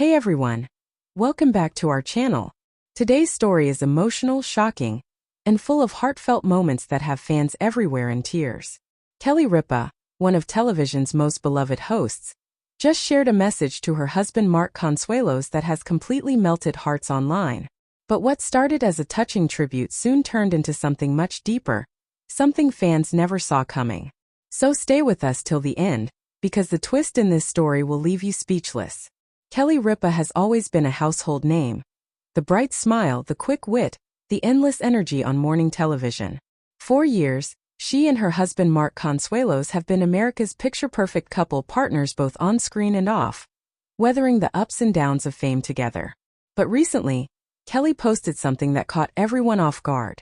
Hey everyone! Welcome back to our channel. Today's story is emotional, shocking, and full of heartfelt moments that have fans everywhere in tears. Kelly Ripa, one of television's most beloved hosts, just shared a message to her husband Mark Consuelos that has completely melted hearts online. But what started as a touching tribute soon turned into something much deeper, something fans never saw coming. So stay with us till the end, because the twist in this story will leave you speechless. Kelly Ripa has always been a household name. The bright smile, the quick wit, the endless energy on morning television. For years, she and her husband Mark Consuelos have been America's picture-perfect couple partners both on screen and off, weathering the ups and downs of fame together. But recently, Kelly posted something that caught everyone off guard.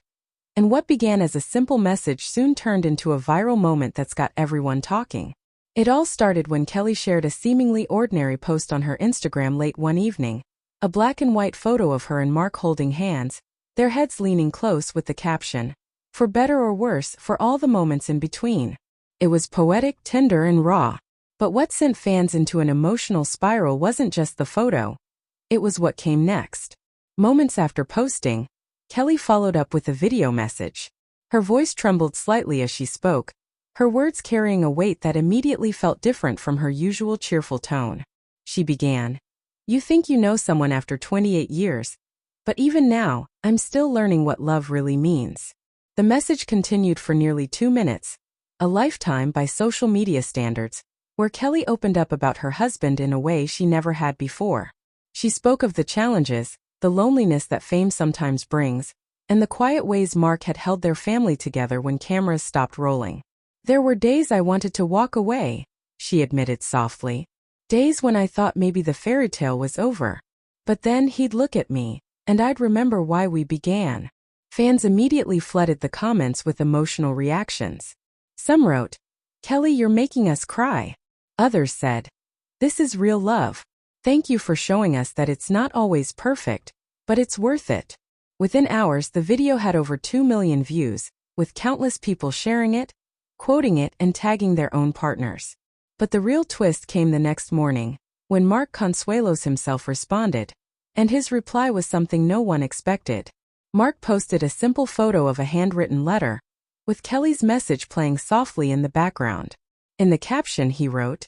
And what began as a simple message soon turned into a viral moment that's got everyone talking. It all started when Kelly shared a seemingly ordinary post on her Instagram late one evening, a black and white photo of her and Mark holding hands, their heads leaning close with the caption, "For better or worse, for all the moments in between." It was poetic, tender, and raw. But what sent fans into an emotional spiral wasn't just the photo. It was what came next. Moments after posting, Kelly followed up with a video message. Her voice trembled slightly as she spoke, her words carrying a weight that immediately felt different from her usual cheerful tone. She began, "You think you know someone after 28 years, but even now, I'm still learning what love really means." The message continued for nearly 2 minutes, a lifetime by social media standards, where Kelly opened up about her husband in a way she never had before. She spoke of the challenges, the loneliness that fame sometimes brings, and the quiet ways Mark had held their family together when cameras stopped rolling. "There were days I wanted to walk away," she admitted softly. "Days when I thought maybe the fairy tale was over. But then he'd look at me, and I'd remember why we began." Fans immediately flooded the comments with emotional reactions. Some wrote, "Kelly, you're making us cry." Others said, "This is real love. Thank you for showing us that it's not always perfect, but it's worth it." Within hours, the video had over 2 million views, with countless people sharing it, quoting it, and tagging their own partners. But the real twist came the next morning, when Mark Consuelos himself responded, and his reply was something no one expected. Mark posted a simple photo of a handwritten letter, with Kelly's message playing softly in the background. In the caption he wrote,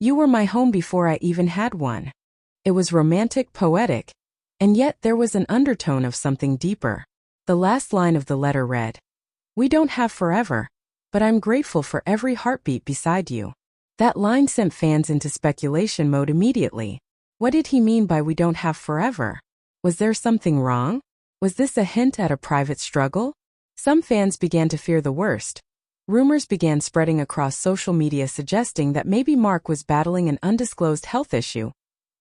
"You were my home before I even had one." It was romantic, poetic, and yet there was an undertone of something deeper. The last line of the letter read, "We don't have forever, but I'm grateful for every heartbeat beside you." That line sent fans into speculation mode immediately. What did he mean by "we don't have forever"? Was there something wrong? Was this a hint at a private struggle? Some fans began to fear the worst. Rumors began spreading across social media suggesting that maybe Mark was battling an undisclosed health issue,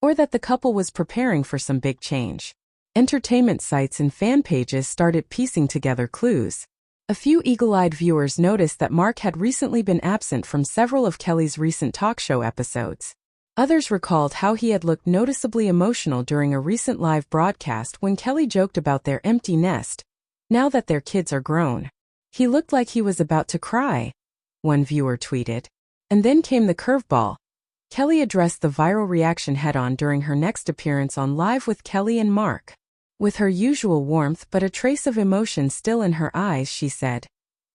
or that the couple was preparing for some big change. Entertainment sites and fan pages started piecing together clues. A few eagle-eyed viewers noticed that Mark had recently been absent from several of Kelly's recent talk show episodes. Others recalled how he had looked noticeably emotional during a recent live broadcast when Kelly joked about their empty nest, now that their kids are grown. "He looked like he was about to cry," one viewer tweeted. And then came the curveball. Kelly addressed the viral reaction head-on during her next appearance on Live with Kelly and Mark. With her usual warmth but a trace of emotion still in her eyes, she said,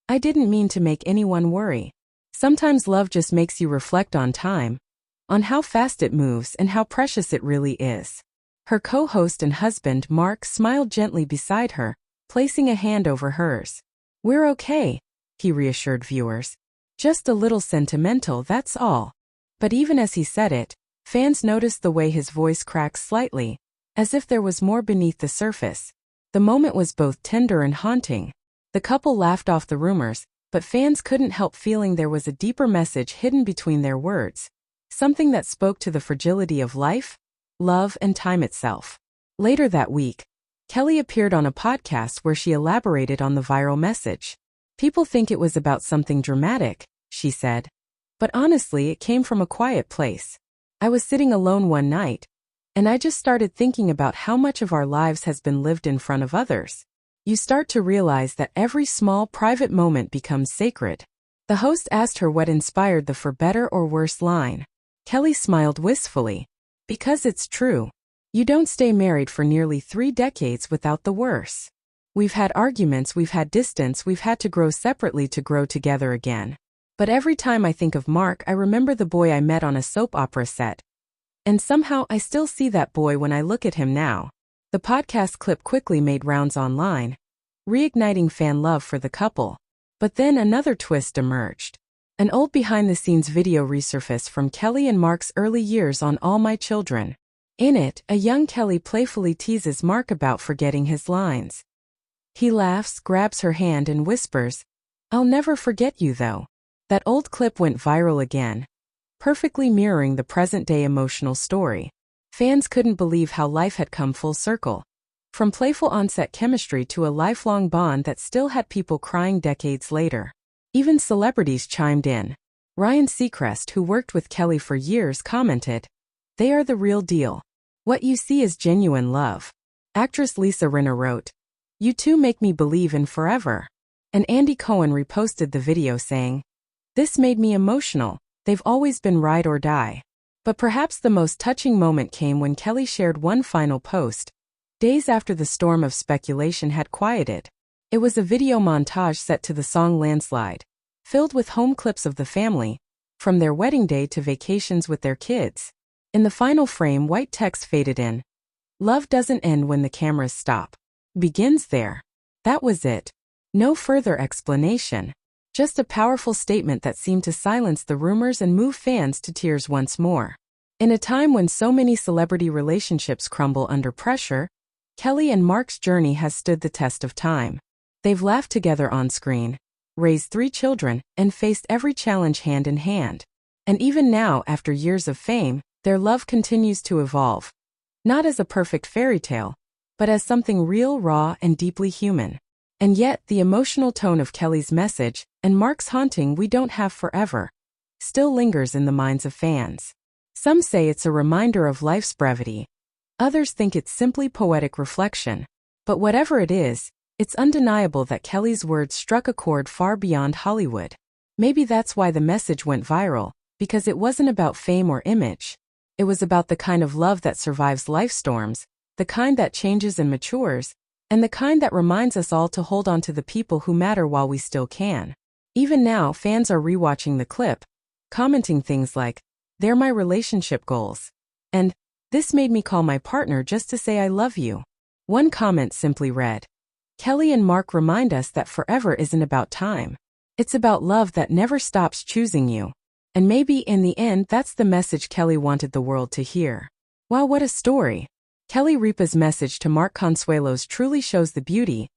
"I didn't mean to make anyone worry. Sometimes love just makes you reflect on time, on how fast it moves and how precious it really is." Her co-host and husband, Mark, smiled gently beside her, placing a hand over hers. "We're okay," he reassured viewers. "Just a little sentimental, that's all." But even as he said it, fans noticed the way his voice cracked slightly, as if there was more beneath the surface. The moment was both tender and haunting. The couple laughed off the rumors, but fans couldn't help feeling there was a deeper message hidden between their words, something that spoke to the fragility of life, love, and time itself. Later that week, Kelly appeared on a podcast where she elaborated on the viral message. "People think it was about something dramatic," she said. "But honestly, it came from a quiet place. I was sitting alone one night, and I just started thinking about how much of our lives has been lived in front of others. You start to realize that every small, private moment becomes sacred." The host asked her what inspired the "for better or worse" line. Kelly smiled wistfully. "Because it's true. You don't stay married for nearly 3 decades without the worst. We've had arguments, we've had distance, we've had to grow separately to grow together again. But every time I think of Mark, I remember the boy I met on a soap opera set. And somehow I still see that boy when I look at him now. The podcast clip quickly made rounds online, reigniting fan love for the couple. But then another twist emerged. An old behind-the-scenes video resurfaced from Kelly and Mark's early years on All My Children. In it, a young Kelly playfully teases Mark about forgetting his lines. He laughs, grabs her hand and whispers, "I'll never forget you though." That old clip went viral again, perfectly mirroring the present-day emotional story. Fans couldn't believe how life had come full circle. From playful on-set chemistry to a lifelong bond that still had people crying decades later. Even celebrities chimed in. Ryan Seacrest, who worked with Kelly for years, commented, "They are the real deal. What you see is genuine love." Actress Lisa Rinna wrote, "You two make me believe in forever." And Andy Cohen reposted the video saying, "This made me emotional. They've always been ride or die." But perhaps the most touching moment came when Kelly shared one final post, days after the storm of speculation had quieted. It was a video montage set to the song Landslide, filled with home clips of the family, from their wedding day to vacations with their kids. In the final frame, white text faded in. "Love doesn't end when the cameras stop. Begins there." That was it. No further explanation. Just a powerful statement that seemed to silence the rumors and move fans to tears once more. In a time when so many celebrity relationships crumble under pressure, Kelly and Mark's journey has stood the test of time. They've laughed together on screen, raised 3 children, and faced every challenge hand in hand. And even now, after years of fame, their love continues to evolve. Not as a perfect fairy tale, but as something real, raw, and deeply human. And yet, the emotional tone of Kelly's message, and Mark's haunting "we don't have forever," still lingers in the minds of fans. Some say it's a reminder of life's brevity. Others think it's simply poetic reflection. But whatever it is, it's undeniable that Kelly's words struck a chord far beyond Hollywood. Maybe that's why the message went viral, because it wasn't about fame or image. It was about the kind of love that survives life storms, the kind that changes and matures, and the kind that reminds us all to hold on to the people who matter while we still can. Even now, fans are rewatching the clip, commenting things like, "They're my relationship goals," and "This made me call my partner just to say I love you." One comment simply read, "Kelly and Mark remind us that forever isn't about time. It's about love that never stops choosing you." And maybe in the end, that's the message Kelly wanted the world to hear. Wow, what a story. Kelly Ripa's message to Mark Consuelos truly shows the beauty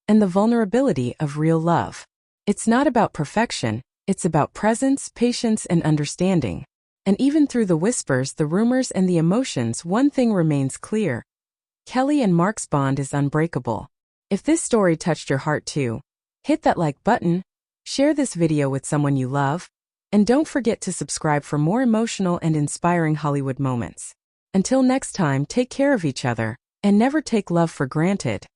and the vulnerability of real love. It's not about perfection, it's about presence, patience, and understanding. And even through the whispers, the rumors, and the emotions, one thing remains clear. Kelly and Mark's bond is unbreakable. If this story touched your heart too, hit that like button, share this video with someone you love, and don't forget to subscribe for more emotional and inspiring Hollywood moments. Until next time, take care of each other, and never take love for granted.